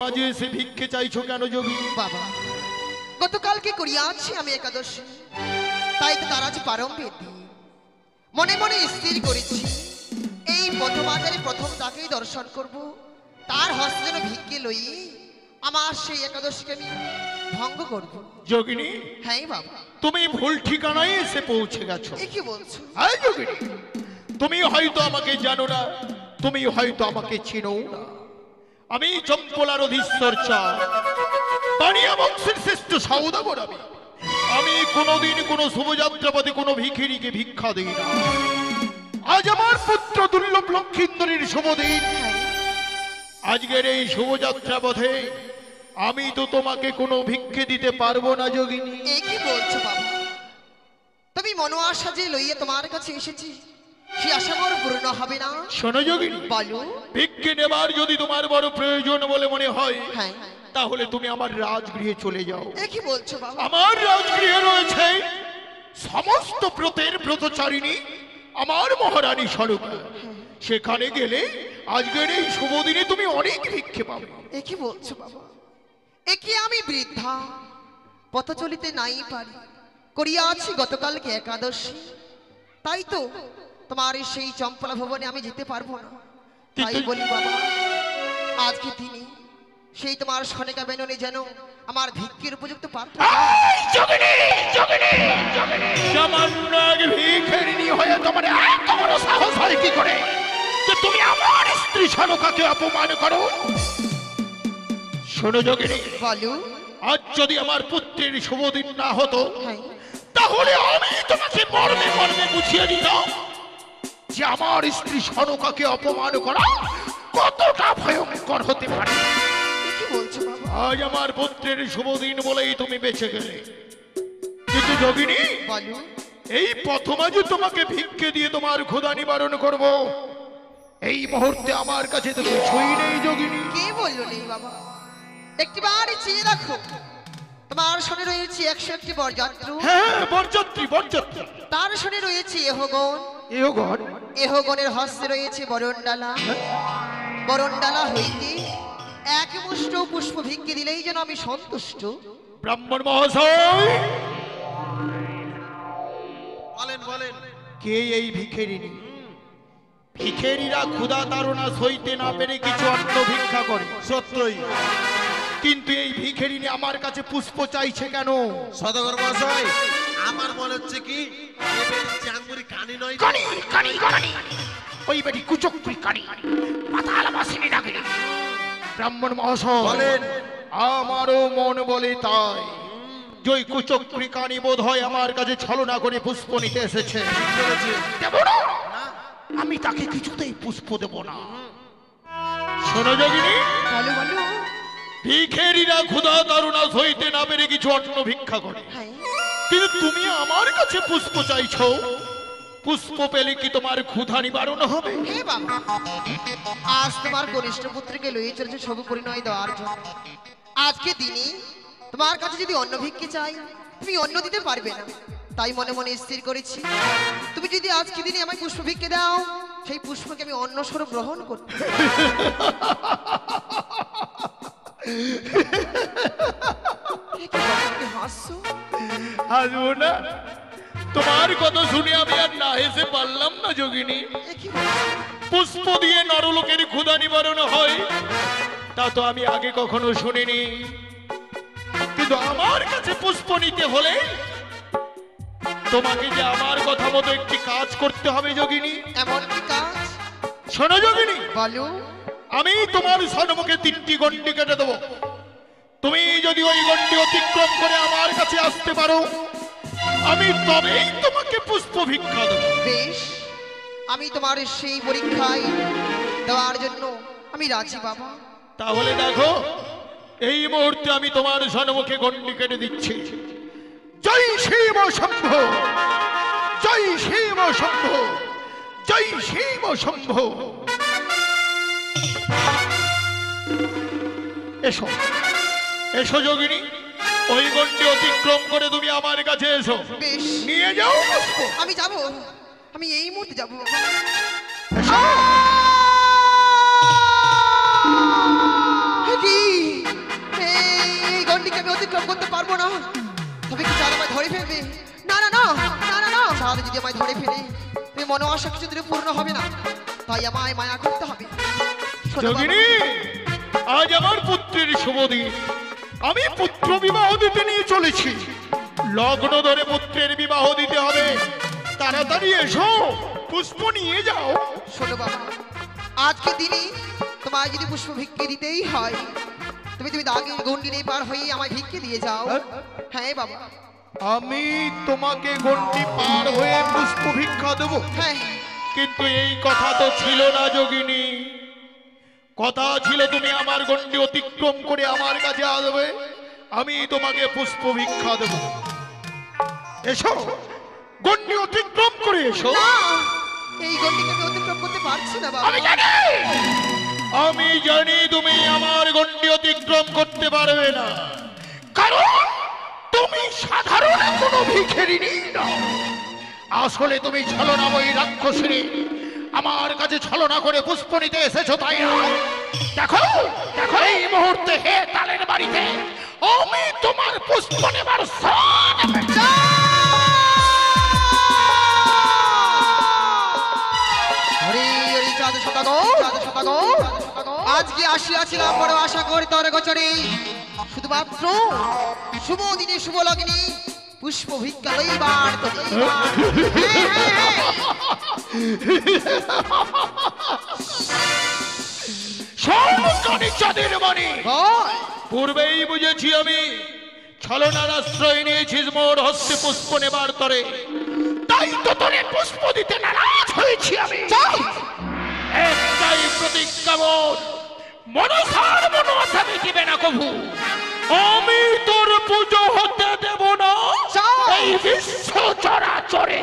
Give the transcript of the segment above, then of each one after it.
আজ এসে ভিক্ষে চাইছো কেন যোগী? বাবা, গতকালকে করিয়াছি আমি একাদশী, তাই তো তার আজ পারম্ভের দিন। মনে মনে স্থির করেছি এই প্রথম আচারে প্রথম তাকেই দর্শন করব, তার হস্তে যেন ভিক্ষে লই আমার সেই একাদশীকে আমি ভঙ্গ করব। যোগিনী, হ্যাঁ বাবা, তুমি ভুল ঠিকানায় এসে পৌঁছে গেছো। এ কি বলছো? হ্যাঁ যোগিনী, তুমি হয়তো আমাকে জানো না, তুমি হয়তো আমাকে চিনো না। আমি চম্পলার অধীশ্বর চাঁদ, বানিয়া বংশের শ্রেষ্ঠ সওদাগর। আমি কোনোদিন কোনো শুভযাত্রাপথে কোনো ভিখিরিকে ভিক্ষা দিই না। আজ আমার পুত্র দুর্লভ লক্ষিন্দরের শুভ দিন। আজকের এই শুভযাত্রা পথে আমি তো তোমাকে কোনো ভিক্ষে দিতে পারবো না যোগিনী। এ কি বলছো বাবা? তুমি মনো আশা যে লইয়ে তোমার কাছে এসেছি, সে আশা মোর পূর্ণ হবে না। শোনো যোগিনী, বলো। ভিক্ষে নেবার যদি তোমার বড় প্রয়োজন বলে মনে হয়, হ্যাঁ, তাহলে তুমি আমার রাজগৃহে চলে যাও। এ কি বলছো বাবা? আমার রাজগৃহে রয়েছে সমস্ত ব্রতের ব্রতচারিণী, আমার মহারানী স্বরূপ। সেখানে গেলে আজকের এই শুভ দিনে তুমি অনেক ভিক্ষে পাবে। এ কি বলছো বাবা? এ কি আমি বৃদ্ধা, পথ চলিতে নাই পারি, করিয়াছি গতকালকে একাদশী, তাই তো তোমার সেই চম্পলা ভবনে আমি যেতে পারবো না। তাই বলি বাবা, আজকে তিনি সেই তোমার সনেকা বেননে যেন আমার ভিক্ষের উপযুক্ত পাত্র। সামান্য এক ভিখারিণী হয়ে তোমার এত বড় সাহস হয় কি করে যে তুমি আমার স্ত্রী সনকাকে অপমান করো? শোনো যোগিনী, বলো। আজ যদি আমার পুত্রের শুভ দিন না হতো, হ্যাঁ, তাহলে আমি তোমাকে মর্মে মর্মে বুঝিয়ে দিতাম যে আমার স্ত্রী সনকাকে অপমান করা কতটা ভয়ঙ্কর হতে পারে। এ কি বলছো বাবা? আজ আমার পুত্রের শুভ দিন বলেই তুমি বেঁচে গেলে, কিন্তু যোগিনী, বলো। এই প্রথম আজ তোমাকে ভিক্ষে দিয়ে তোমার ক্ষুধা নিবারণ করব। এই মুহূর্তে আমার কাছে তো কিছুই নেই যোগিনী। কে বললো নেই বাবা? একটিবার চেয়ে রাখো, তোমার সনে রয়েছে 101টি বরযাত্রী। হ্যাঁ, বরযাত্রী বরযাত্রী। তার সনে রয়েছে এহগণ। এহগণ? এহগণের হস্তে রয়েছে বরণডালা। বরণডালা হইতে এক মুষ্ট পুষ্প ভিক্ষে দিলেই যেন আমি সন্তুষ্ট। ব্রাহ্মণ মহাশয়, বলেন বলেন। কে এই ভিখারিণী? ভিখারিরা ক্ষুধা তাড়না সইতে না পেরে কিছু অন্ন ভিক্ষা করে, সত্যই। কিন্তু এই ভিখারিণী আমার কাছে পুষ্প চাইছে কেন? সদাগর মশাই, আমার মনে হচ্ছে কি চাঙ্গুরি কানি নয়, কানি কানি কানি, ওই বেটি কুচক্রি কানি, পাতাল বাসিনী ডাকে। ব্রাহ্মণ মহাশয়, বলেন। আমারও মন বলে তাই, জয় কুচক্রি কানি বোধ হয় আমার কাছে ছলনা করে পুষ্প নিতে এসেছে। দেব না, আমি তাকে কিছুতেই পুষ্প দেব না। শোনো যোগিনী, বলো বলো। ভিখারিরা ক্ষুধা তাড়না সইতে না পেরে কিছু অন্ন ভিক্ষা করে, হ্যাঁ, কিন্তু তুমি আমার কাছে পুষ্প চাইছো। পুষ্প পেলে কি তোমার ক্ষুধা নিবারণ হবে? হে বাবা, আজ তোমার কনিষ্ঠ পুত্রকে লইয়ে চলেছে সবু পরিণয় দেওয়ার জন্য। আজকে দিনে তোমার কাছে যদি অন্ন ভিক্ষে চাই, তুমি অন্ন দিতে পারবে না। তাই মনে মনে স্থির করেছি, তুমি যদি আজকে দিনে আমায় পুষ্প ভিক্ষে দাও, সেই পুষ্পকে আমি অন্ন স্বরূপ গ্রহণ করব। হাসছো? হাসবো না? তোমার কথা শুনে আমি আর না হেসে পারলাম না যোগিনী। এ কি বলছো? পুষ্প দিয়ে নরলোকের ক্ষুধা নিবারণ হয়, তা তো আমি আগে কখনো শুনিনি। কিন্তু আমার কাছে পুষ্প নিতে হলে তোমাকে যে আমার কথা মতো একটি কাজ করতে হবে যোগিনী। এমন কি কাজ? শোনো যোগিনী, বলো। আমি তোমার সন্মুখে 3টি গণ্ডি কেটে দেবো। তুমি যদি ওই গণ্ডি অতিক্রম করে আমার কাছে আসতে পারো, আমি তবেই তোমাকে পুষ্প ভিক্ষা দেবো। বেশ, আমি তোমার সেই পরীক্ষায় দেওয়ার জন্য আমি রাজি বাবা। তাহলে দেখো, এই মুহূর্তে আমি তোমার সন্মুখে গণ্ডি কেটে দিচ্ছি। জয় শিব শম্ভ, জয় শিব শম্ভ, জয় শিব শম্ভ। এসো এসো যোগিনী, ওই গণ্ডি অতিক্রম করে তুমি আমার কাছে এসো। বেশ, নিয়ে যাও পুষ্প। আমি যাব, আমি এই মুহূর্তে যাব। এসো। কি না, তবে কি চাঁদ আমায় ধরে ফেলবে? না না না না না না, চাঁদ যদি আমায় ধরে ফেলে তুমি মনে আশা কিছু দিনে পূর্ণ হবে না, তাই আমায় মায়া করতে হবে। শোনো বাবা, যোগিনী, আজ আমার পুত্রের শুভ দিন। আমি পুত্র বিবাহ দিতে নিয়ে চলেছি। লগ্ন ধরে পুত্রের বিবাহ দিতে হবে। তাড়াতাড়ি এসো, পুষ্প নিয়ে যাও। শোনো বাবা, আজকে দিনে তোমায় যদি পুষ্প ভিক্ষে দিতেই হয়, তুমি তুমি দাগের গন্ডি নিয়ে পার হয়ে আমায় ভিক্ষে দিয়ে যাও। হ্যাঁ বাবা, আমি তোমাকে গণ্ডি পার হয়ে পুষ্প ভিক্ষা দেব? হ্যাঁ। কিন্তু এই কথা তো ছিল না যোগিনী। কথা ছিল তুমি আমার গণ্ডি অতিক্রম করে আমার কাছে আসবে, আমি তোমাকে পুষ্প ভিক্ষা দেব। এসো, গণ্ডি অতিক্রম করে এসো। না, এই গন্ডিকে আমি অতিক্রম করতে পারছি না বাবা। আমি জানি তুমি আমার গণ্ডি অতিক্রম করতে পারবে না, কারণ তুমি সাধারণ কোনো ভিখারিনী নও। আসলে তুমি ছলনাময়ী রাক্ষসী, আমার কাছে ছলনা করে পুষ্প নিতে এসেছো, তাই না? দেখো দেখো, এই মুহূর্তে হে তালের বাড়িতে আমি তোমার পুষ্প নেবার আজকে আসিয়াছিলাম বড় আশা করি তোর গোচরে, শুধুমাত্র শুভ দিনে শুভ লগ্নে পুষ্প ভিক্ষা লইবার তো চাঁদের মানে পূর্বেই বুঝেছি আমি। ছলনার আশ্রয় নিয়েছিস মোর হস্তে পুষ্প নেবার তরে, তাই তো তোরে পুষ্প দিতে নারাজ হয়েছি আমি। একটাই প্রতিজ্ঞা মোর, মনসার মনসা মিটিবে না কভু। আমি তোর পুজো হতে দেব না এই বিশ্ব চরাচরে।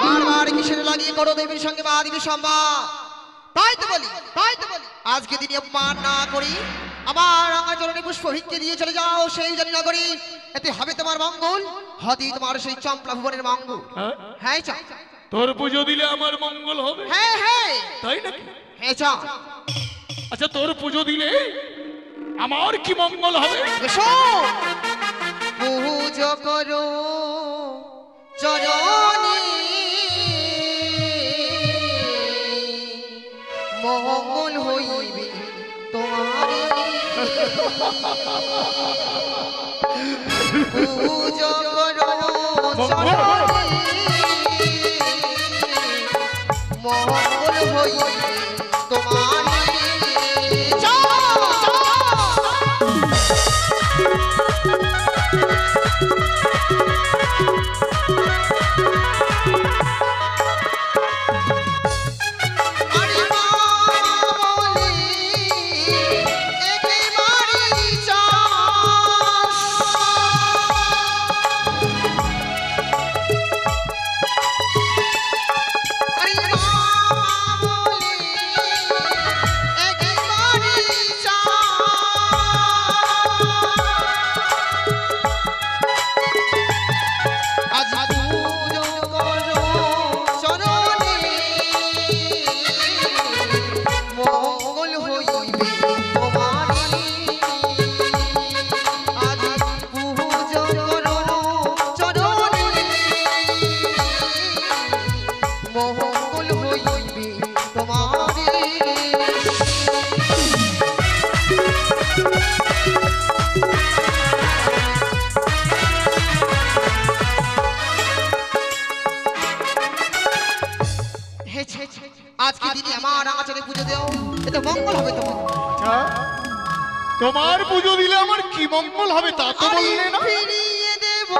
বারবার কিসের লাগিয়ে করো দেবীর সঙ্গে মা দেবীর সম্মান? তাই তো বলি আজকে দিনে অপমান না করি আমার রাঙা চরণে পুষ্প ভিক্ষে দিয়ে চলে যাও সেই জানি না করি, এতে হবে তোমার মঙ্গল, হতেই তোমার সেই চম্পলা ভুবনের মঙ্গল। হ্যাঁ চা, তোর পুজো দিলে আমার মঙ্গল হবে? হ্যাঁ হ্যাঁ তাই নাকি? হ্যাঁ চা। আচ্ছা, তোর পুজো দিলে আমার কি মঙ্গল হবে? এসো পুজো করো চরণে, মঙ্গল হইবে তোমার। পুজো করো চরণে, মঙ্গল হইবে তোমার। আজকে দিদি আমার আচারে পুজো দেও, এতে মঙ্গল হবে তোমার। তোমার পুজো দিলে আমার কি মঙ্গল হবে তা তো বললে না। ফিরিয়ে দেব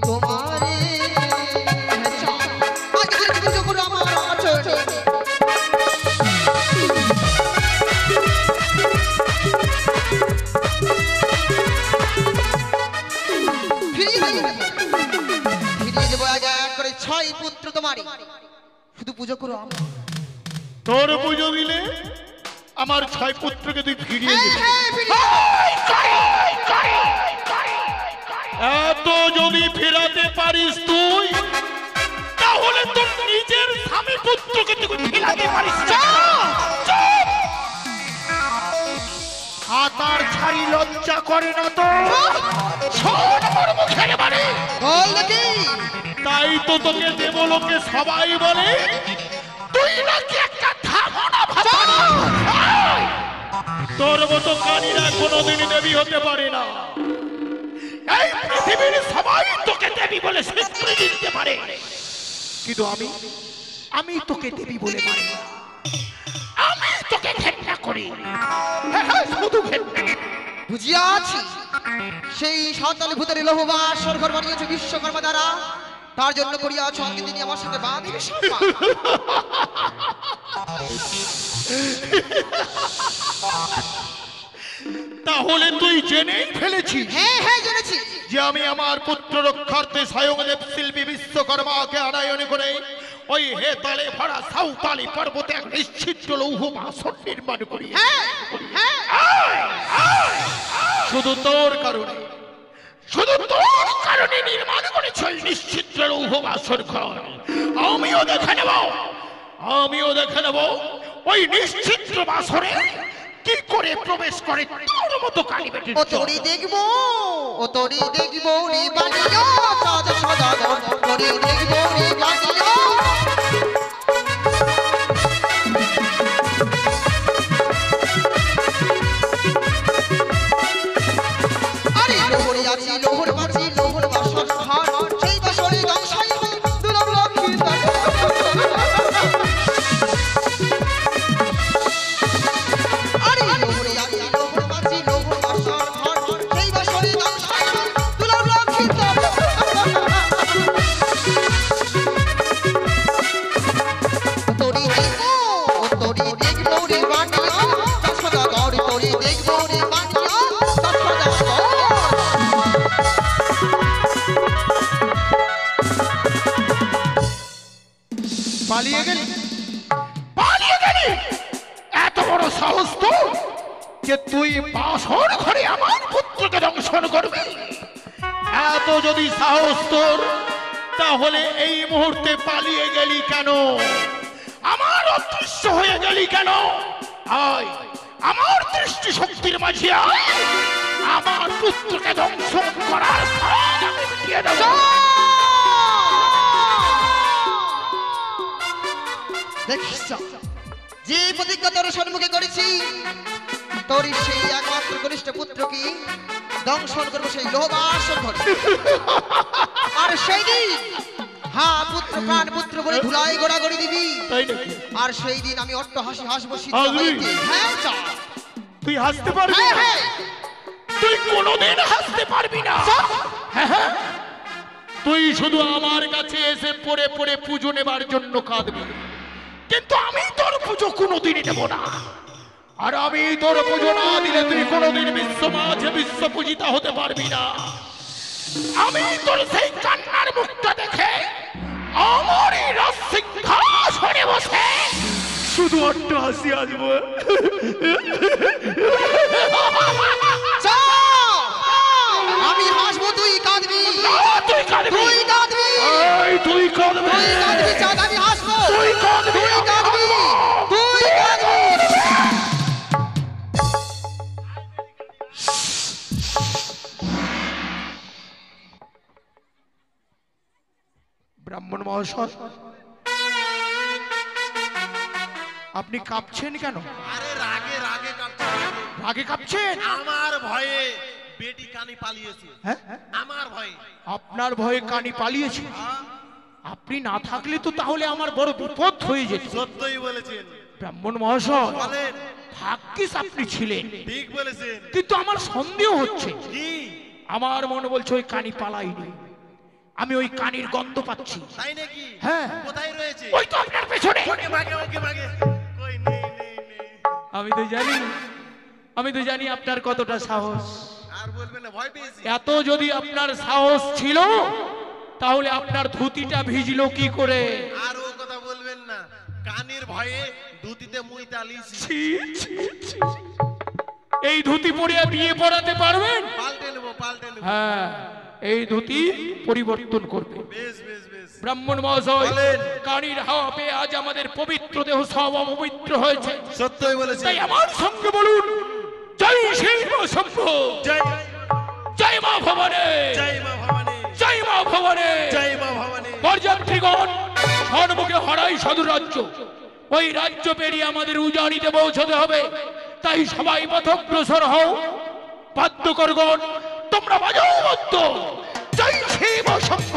তোমার পুত্র তোমারই, শুধু পুজো করো আমার। তোর পুজো দিলে আমার 6 পুত্রকে তুই ফিরিয়ে হ্যাঁ, দিবি। হ্যাঁ, ফিরিয়ে এত যদি ফেরাতে পারিস তুই, তাহলে তোর নিজের স্বামী পুত্রকে তুই ফেরাতে পারিস না। হাতার ছাড়ি লজ্জা করে না তো? শোন আমার মুখের বাণী। বল নাকি? তাই তো তোকে দেবলোকে সবাই বলে তুই নাকি একটা ধামনা ভাতারি। তোর মতো কানীরা কোনোদিন দেবী হতে পারে না। এই পৃথিবীর সবাই তোকে দেবী বলে স্বীকৃতি দিতে পারে, কিন্তু আমি তোকে দেবী বলে মানি না। আমি তোকে ঘেন্না করি। হ্যাঁ, হ্যাঁ, শুধু ঘেন্না। বুঝিয়াছি, সেই সাঁওতালি ভূতের লোহবাসর ঘর বানিয়েছে বিশ্বকর্মা দ্বারা, তার জন্য করিয়াছ আজকে তিনি আমার সঙ্গে বাদির সম্মান। তাহলে তুই জেনেই ফেলেছিস হ্যাঁ, হ্যাঁ, জেনেছি। যে আমি আমার পুত্র রক্ষার্থে স্বয়ং দেব শিল্পী বিশ্বকর্মাকে আনায়ন করে ওই হেতালে ভরা সাঁওতালি পর্বতে এক নিশ্চিদ্র লৌহ বাসন নির্মাণ করি। হ্যাঁ, হ্যাঁ, শুধু তোর কারণে নির্মাণ করেছ ওই নিশ্চিদ্র লৌহ বাসন ঘর। আমিও দেখে নেব ওই নিশ্চিদ্র বাসরে কি করে প্রবেশ করে তোর মতো কালী বেটির ও তোরি দেখবো, ও তোরি দেখবো রে বানিয়া সাজ সদাগর, তোরি দেখবো রে বানিয়া। আরে লোহরে আছি, লোহর বাজি, লোহর বাসর ঘর, সেই বাসরে গামছাই দুলাম লক্ষ্মী তার। আরে লোহরে আছি, লোহর বাজি, লোহর বাসর ঘর, সেই বাসরে গামছাই দুলাম লক্ষ্মী তার। তোরি দেখবো, ও তোরি দেখবো রে বানিয়া সাজ সদাগর, তোরি দেখবো রে বানিয়া সাজ সদাগর। পালিয়ে গেলি এত বড় সাহস তো যে তুই বাসর ঘরে আমার পুত্রকে দংশন করবি? এত যদি সাহস তোর, তাহলে এই মুহূর্তে পালিয়ে গেলি কেন? আমার অদৃশ্য হয়ে গেলি কেন? আয় আমার দৃষ্টি শক্তির মাঝে আয়, আমার পুত্রকে দংশন করার স্থান আমি মিটিয়ে দেব। দেখিস যে প্রতিজ্ঞা তোর সম্মুখে করেছি, তোর সেই একমাত্র কনিষ্ঠ পুত্রকে দংশন করবো সেই লোহবাসর ঘরে। আর সেই দিন হ্যাঁ পুত্র প্রাণ পুত্র বলে ধুলাই গোড়াগড়ি দিবি। তাই নাকি? আর সেই দিন আমি অট্ট হাসি হাসবো সিদ্ধ হাসবি? হইতে। হ্যাঁ চল। তুই হাসতে পারবি হ্যাঁ, না? হ্যাঁ। তুই কোনোদিন হাসতে পারবি না। হ্যাঁ, হ্যাঁ। তুই শুধু আমার কাছে এসে পড়ে পড়ে পুজো নেবার জন্য কাঁদবি, কিন্তু আমি তোর পুজো কোনোদিনই নেব না। আর আমি তোর পুজো না দিলে তুই কোনোদিন বিশ্ব মাঝে বিশ্ব পূজিতা হতে পারবি না। আমি তোর সেই কান্নার মুখটা দেখে আমার এই রাজসিংহাসনে বসে শুধু অট্ট হাসি আসবো। চল। আমি হাসবো, তুই কাঁদবি। তুই কাঁদবি, তুই কাঁদবি। তুই কাঁদবি, তুই কাঁদবি, চাঁদ আমি হাসবো। তুই কাঁদবি, তুই কাঁদবি, তুই কাঁদবি। ব্রাহ্মণ মহাশয়, আপনি কাঁপছেন কেন? আরে রাগে রাগে কাঁপছে। রাগে কাঁপছেন? আমার ভয়ে বেটি কানি পালিয়েছে। হ্যাঁ, আমার ভয়ে। আপনার ভয়ে কানি পালিয়েছে? আপনি না থাকলে তো তাহলে আমার বড় বিপদ হয়ে যেত। সত্যই বলেছেন। ব্রাহ্মণ মহাশয়, বলেন। ভাগ্যিস আপনি ছিলেন, ঠিক বলেছেন। কিন্তু আমার সন্দেহ হচ্ছে। কি? আমার মনে বলছে ওই কানি পালাইনি, আমি ওই কানির গন্ধ পাচ্ছি। তাই নাকি? হ্যাঁ। কোথায় রয়েছে? ওই তো আপনার পেছনে। ওকে ভাগে, ওকে ভাগে। কই নেই নেই নেই। আমি তো জানি আপনার কতটা সাহস। আর বলবেন না, ভয় পেয়েছি। এত যদি আপনার সাহস ছিল, তাহলে আপনার ধুতিটা ভিজলো কি করে? আর ও কথা বলবেন না, কানের ভয়ে ধুতিতে মুই তালিছি। ছি, ছি, ছি। এই ধুতি পরে বিয়ে পড়াতে পারবেন? পাল্টে নেবো। হ্যাঁ, এই ধুতি পরিবর্তন করবে। বেশ বেশ বেশ। ব্রাহ্মণ মহাশয়, বলেন। কানির হাওয়া পেয়ে আজ আমাদের পবিত্র দেহ সব অপবিত্র হয়েছে। সত্যই বলেছি। তাই আমার সঙ্গে বলুন, জয় শিব শম্ভ, জয় জয় মা ভবানী, জয় মা ভবানী, জয় মা ভবানী। জয় মা ভবানী। বরযাত্রীগণ, সর্বকে হরাই সাধু রাজ্য। ওই রাজ্য পেরিয়ে আমাদের উজানিতে পৌঁছতে হবে। তাই সবাই পথগ্রসর হও। বাদ্যকরগণ, তোমরা বাজাও বাদ্য। জয় শিব শম্ভ।